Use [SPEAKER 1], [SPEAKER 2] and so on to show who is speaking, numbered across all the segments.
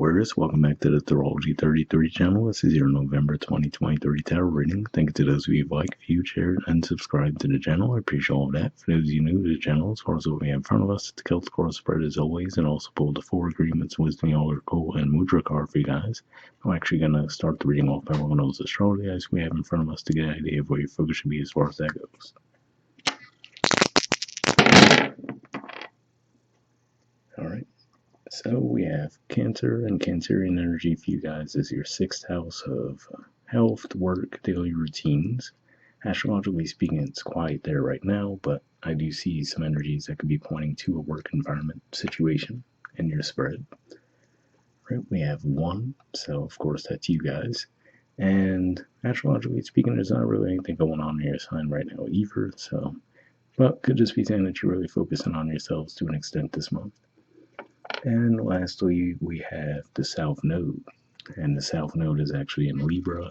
[SPEAKER 1] Aquarius, welcome back to the Astrology 33 channel. This is your November 2023 tarot reading. Thank you to those of you who've liked, viewed, shared, and subscribed to the channel. I appreciate all of that. For those of you new to the channel, as far as what we have in front of us, the Celtic Coral spread as always, and also pulled the 4 agreements, wisdom, oracle, and Mudra card for you guys. I'm actually going to start the reading off by one of those astrology guys we have in front of us to get an idea of where your focus should be as far as that goes. Alright. So we have Cancer and Cancerian energy for you guys as your 6th house of health, work, daily routines. Astrologically speaking, it's quiet there right now, but I do see some energies that could be pointing to a work environment situation in your spread. Right, we have 1, so of course that's you guys. And astrologically speaking, there's not really anything going on in your sign right now either, so, but could just be saying that you're really focusing on yourselves to an extent this month. And lastly, we have the South Node. And the South Node is actually in Libra.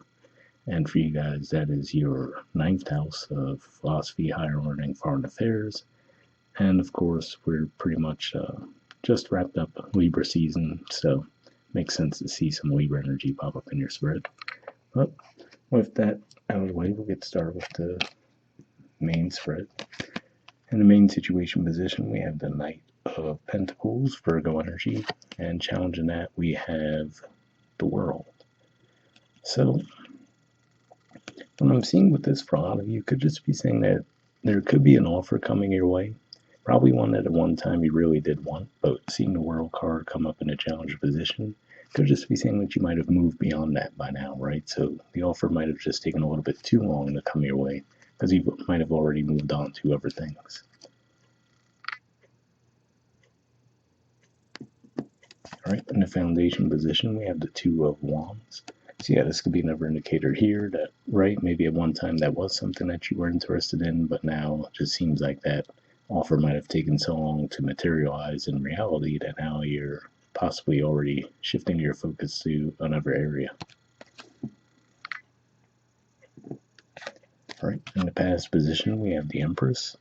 [SPEAKER 1] And for you guys, that is your 9th house of philosophy, higher learning, foreign affairs. And of course, we're pretty much just wrapped up Libra season. So makes sense to see some Libra energy pop up in your spread. But with that out of the way, we'll get started with the main spread. In the main situation position, we have the Knight of Pentacles, Virgo energy, and challenging that we have the World. So what I'm seeing with this for a lot of you could just be saying that there could be an offer coming your way, probably one that at one time you really did want, but seeing the World card come up in a challenge position could just be saying that you might have moved beyond that by now, right? So the offer might have just taken a little bit too long to come your way because you might have already moved on to other things. Alright, in the foundation position, we have the 2 of Wands. So yeah, this could be another indicator here that, right, maybe at one time that was something that you were interested in, but now it just seems like that offer might have taken so long to materialize in reality that now you're possibly already shifting your focus to another area. Alright, in the past position, we have the Empress.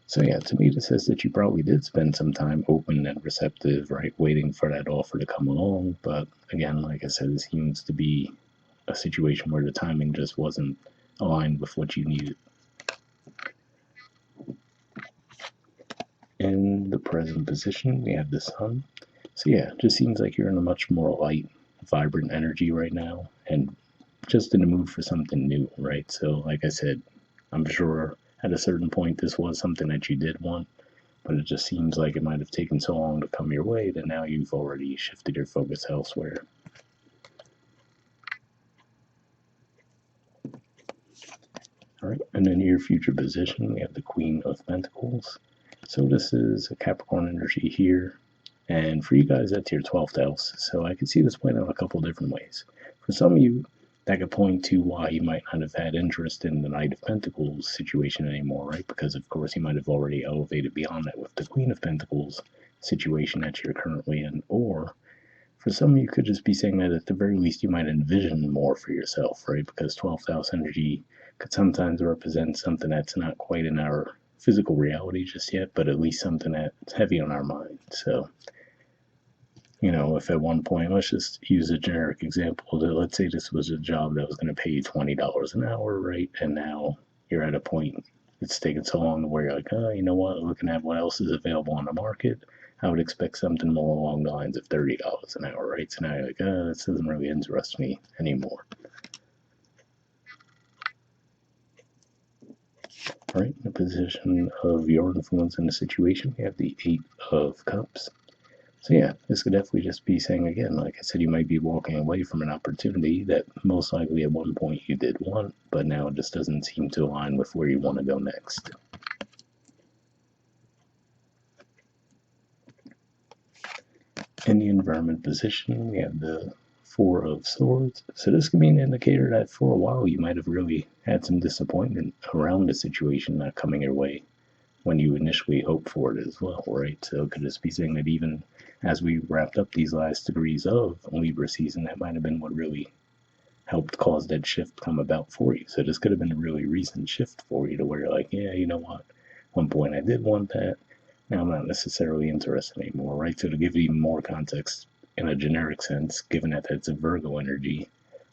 [SPEAKER 1] So yeah, to me this says that you probably did spend some time open and receptive, right, waiting for that offer to come along. But again, like I said, it seems to be a situation where the timing just wasn't aligned with what you needed. In the present position, we have the Sun. So yeah, it just seems like you're in a much more light, vibrant energy right now, and just in the mood for something new, right? So like I said, I'm sure at a certain point this was something that you did want, but it just seems like it might have taken so long to come your way that now you've already shifted your focus elsewhere. Alright, and in your future position, we have the Queen of Pentacles. So this is a Capricorn energy here, and for you guys, that's your 12th house. So I can see this playing out a couple different ways. For some of you, that could point to why you might not have had interest in the Knight of Pentacles situation anymore, right? Because of course you might have already elevated beyond that with the Queen of Pentacles situation that you're currently in. Or for some of you could just be saying that at the very least you might envision more for yourself, right? Because 12th house energy could sometimes represent something that's not quite in our physical reality just yet, but at least something that's heavy on our mind. So you know, if at one point, let's just use a generic example, that let's say this was a job that was going to pay you $20 an hour, right? And now you're at a point, it's taken so long to where you're like, oh, you know what, looking at what else is available on the market, I would expect something more along the lines of $30 an hour, right? So now you're like, oh, this doesn't really interest me anymore. Right, in the position of your influence in the situation, we have the 8 of Cups. So yeah, this could definitely just be saying again, like I said, you might be walking away from an opportunity that most likely at one point you did want, but now it just doesn't seem to align with where you want to go next. In the environment position, we have the 4 of Swords. So this could be an indicator that for a while you might have really had some disappointment around the situation not coming your way when you initially hoped for it as well, right? So it could just be saying that even as we wrapped up these last degrees of Libra season, that might have been what really helped cause that shift come about for you. So this could have been a really recent shift for you to where you're like, yeah, you know what, one point I did want that, now I'm not necessarily interested anymore, right? So to give you even more context, in a generic sense, given that it's a Virgo energy.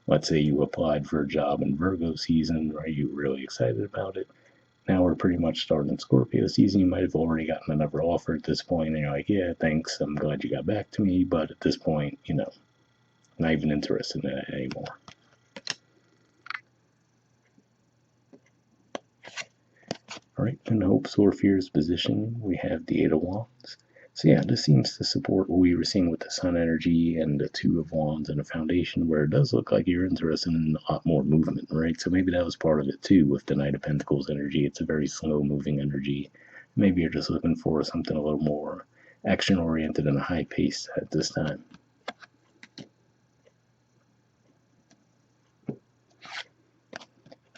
[SPEAKER 1] Let's say you applied for a job in Virgo season, right? You were really excited about it. Now we're pretty much starting Scorpio season. You might have already gotten another offer at this point, and you're like, yeah, thanks, I'm glad you got back to me, but at this point, not even interested in that anymore. All right, in hopes or fears position, we have the Eight of Wands. So yeah, this seems to support what we were seeing with the Sun energy and the Two of Wands and the Foundation, where it does look like you're interested in a lot more movement, right? So maybe that was part of it too with the Knight of Pentacles energy. It's a very slow-moving energy. Maybe you're just looking for something a little more action-oriented and a high pace at this time.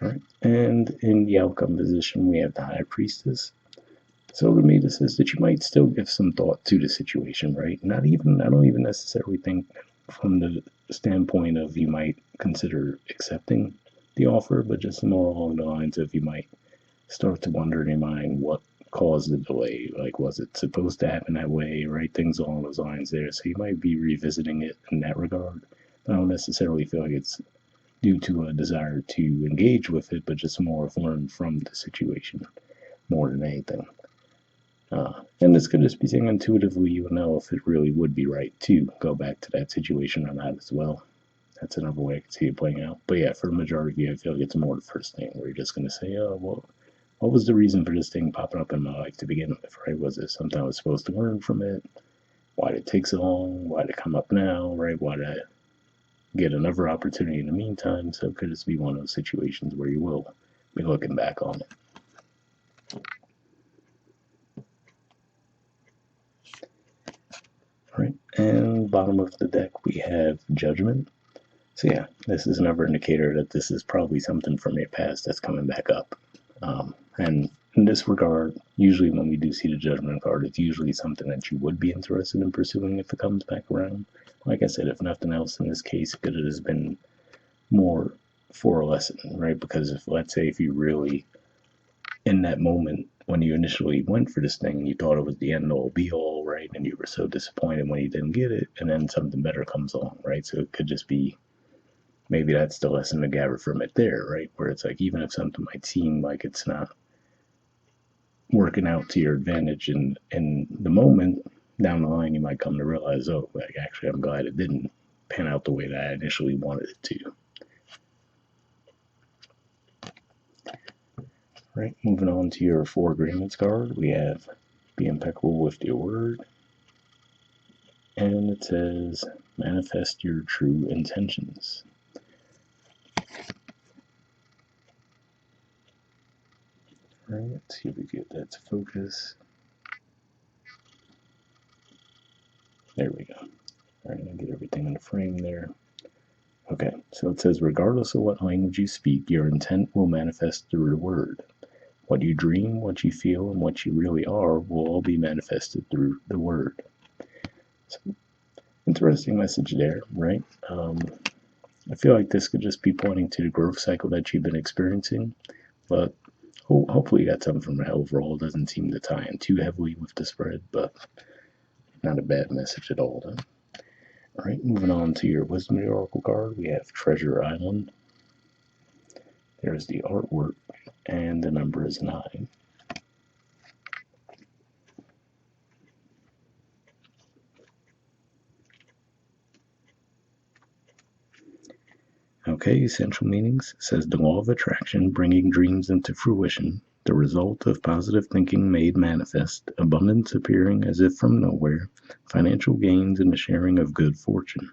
[SPEAKER 1] All right, and in the outcome position, we have the High Priestess. So to me, this is that you might still give some thought to the situation, right? I don't even necessarily think from the standpoint of you might consider accepting the offer, but just more along the lines of you might start to wonder in your mind what caused the delay. Like, was it supposed to happen that way, right? Things along those lines there. So you might be revisiting it in that regard. But I don't necessarily feel like it's due to a desire to engage with it, but just more of learn from the situation more than anything. And this could just be saying intuitively you know if it really would be right to go back to that situation or not as well. That's another way I could see it playing out. But yeah, for the majority of you, I feel like it's more the first thing where you're just going to say, oh, well, what was the reason for this thing popping up in my life to begin with, right? Was it something I was supposed to learn from it? Why did it take so long? Why did it come up now, right? Why did I get another opportunity in the meantime? So it could just be one of those situations where you will be looking back on it. Right, and bottom of the deck we have Judgment. So yeah, this is another indicator that this is probably something from your past that's coming back up. And in this regard, usually when we do see the Judgment card, it's usually something that you would be interested in pursuing if it comes back around. Like I said, if nothing else in this case, it could have been more for a lesson, right? Because if, let's say, if you really, in that moment, when you initially went for this thing, you thought it was the end all be all, right? And you were so disappointed when you didn't get it, and then something better comes along, right? So it could just be, maybe that's the lesson to gather from it there, right? Where it's like, even if something might seem like it's not working out to your advantage in the moment, down the line, you might come to realize, oh, like, actually, I'm glad it didn't pan out the way that I initially wanted it to. Right, moving on to your 4 agreements card, we have be impeccable with your word, and it says manifest your true intentions. All right, let's see if we get that to focus. There we go. All right, I'll get everything in the frame there. Okay, so it says regardless of what language you speak, your intent will manifest through the word. What you dream, what you feel, and what you really are will all be manifested through the word. So, interesting message there, right? I feel like this could just be pointing to the growth cycle that you've been experiencing, but hopefully you got something from it. Overall, it doesn't seem to tie in too heavily with the spread, but not a bad message at all. Then. All right, moving on to your Wisdom of the Oracle card, we have Treasure Island. There's the artwork, and the number is 9. Okay, essential meanings says the law of attraction, bringing dreams into fruition, the result of positive thinking made manifest, abundance appearing as if from nowhere, financial gains, and the sharing of good fortune.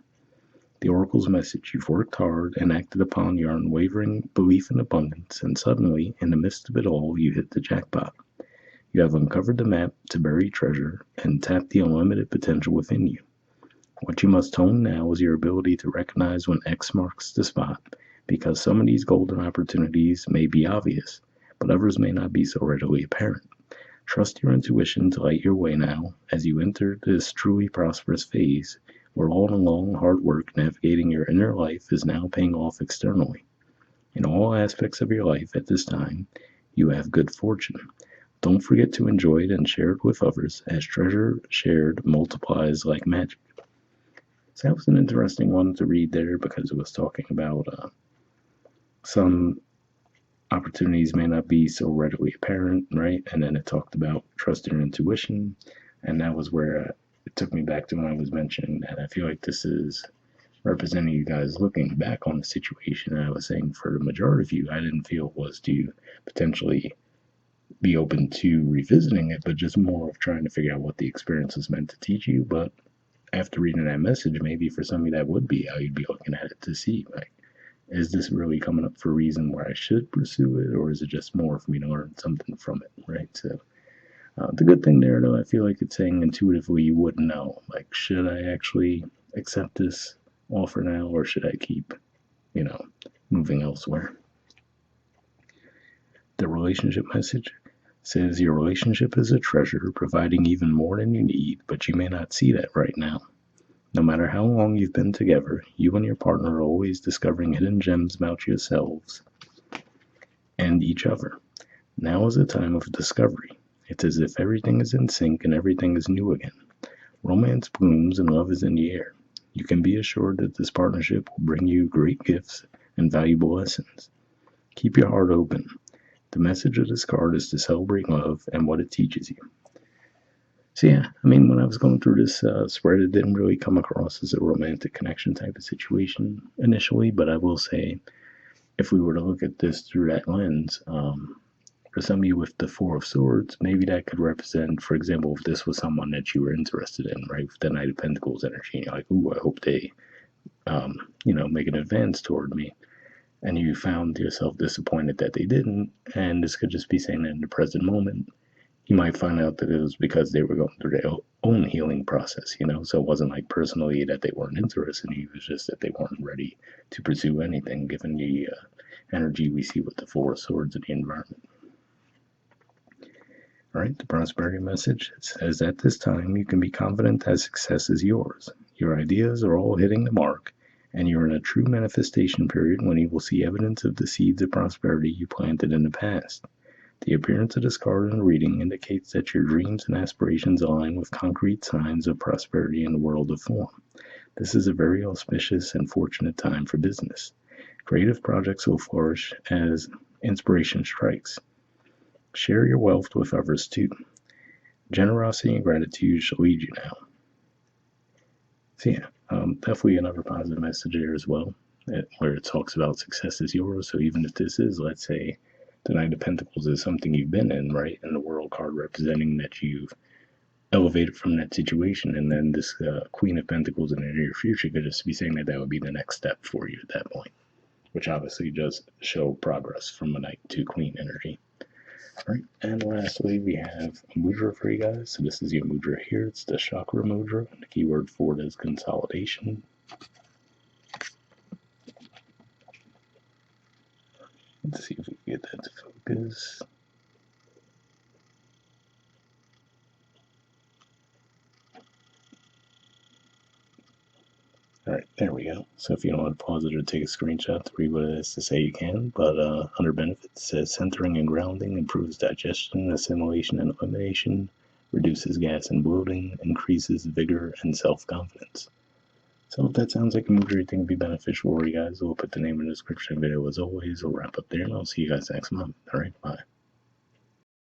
[SPEAKER 1] The oracle's message: you've worked hard and acted upon your unwavering belief in abundance, and suddenly, in the midst of it all, you hit the jackpot. You have uncovered the map to buried treasure and tapped the unlimited potential within you. What you must hone now is your ability to recognize when X marks the spot, because some of these golden opportunities may be obvious, but others may not be so readily apparent. Trust your intuition to light your way now as you enter this truly prosperous phase, where all the long, hard work navigating your inner life is now paying off externally. In all aspects of your life at this time, you have good fortune. Don't forget to enjoy it and share it with others, as treasure shared multiplies like magic. So that was an interesting one to read there because it was talking about some opportunities may not be so readily apparent, right? And then it talked about trusting your intuition, and that was where it took me back to when I was mentioning that I feel like this is representing you guys looking back on the situation. And I was saying for the majority of you, I didn't feel it was to potentially be open to revisiting it, but just more of trying to figure out what the experience was meant to teach you. But after reading that message, maybe for some of you that would be how you'd be looking at it to see, like, is this really coming up for a reason where I should pursue it, or is it just more for me to learn something from it, right? So the good thing there, though, I feel like it's saying intuitively you would know, like, should I actually accept this offer now, or should I keep, moving elsewhere? The relationship message says your relationship is a treasure, providing even more than you need, but you may not see that right now. No matter how long you've been together, you and your partner are always discovering hidden gems about yourselves and each other. Now is a time of discovery. It's as if everything is in sync and everything is new again. Romance blooms and love is in the air. You can be assured that this partnership will bring you great gifts and valuable lessons. Keep your heart open. The message of this card is to celebrate love and what it teaches you. So yeah, I mean, when I was going through this spread, it didn't really come across as a romantic connection type of situation initially, but I will say, if we were to look at this through that lens, for some of you with the Four of Swords, maybe that could represent, for example, if this was someone that you were interested in, right, with the Knight of Pentacles energy, and you're like, ooh, I hope they, make an advance toward me, and you found yourself disappointed that they didn't, and this could just be saying that in the present moment, you might find out that it was because they were going through their own healing process, so it wasn't like personally that they weren't interested in you, it was just that they weren't ready to pursue anything, given the energy we see with the Four of Swords in the environment. All right, the prosperity message says at this time you can be confident that success is yours. Your ideas are all hitting the mark, and you're in a true manifestation period when you will see evidence of the seeds of prosperity you planted in the past. The appearance of this card in the reading indicates that your dreams and aspirations align with concrete signs of prosperity in the world of form. This is a very auspicious and fortunate time for business. Creative projects will flourish as inspiration strikes. Share your wealth with others too. Generosity and gratitude shall lead you now. So yeah, definitely another positive message there as well, where it talks about success is yours. So even if this is, let's say, the Knight of Pentacles is something you've been in, right? And the World card representing that you've elevated from that situation. And then this Queen of Pentacles in the near future could just be saying that that would be the next step for you at that point, which obviously does show progress from a Knight to Queen energy. All right, and lastly, we have a Mudra for you guys. So this is your Mudra here. It's the Chakra Mudra. The keyword for it is consolidation. Let's see if we can get that to focus. All right, there we go. So if you don't want to pause it or take a screenshot to read what it is to say, you can. But under benefits, it says centering and grounding improves digestion, assimilation, and elimination, reduces gas and bloating, increases vigor and self-confidence. So if that sounds like a Mudra you think would be beneficial for you guys, we'll put the name in the description video as always. We'll wrap up there, and I'll see you guys next month. All right, bye.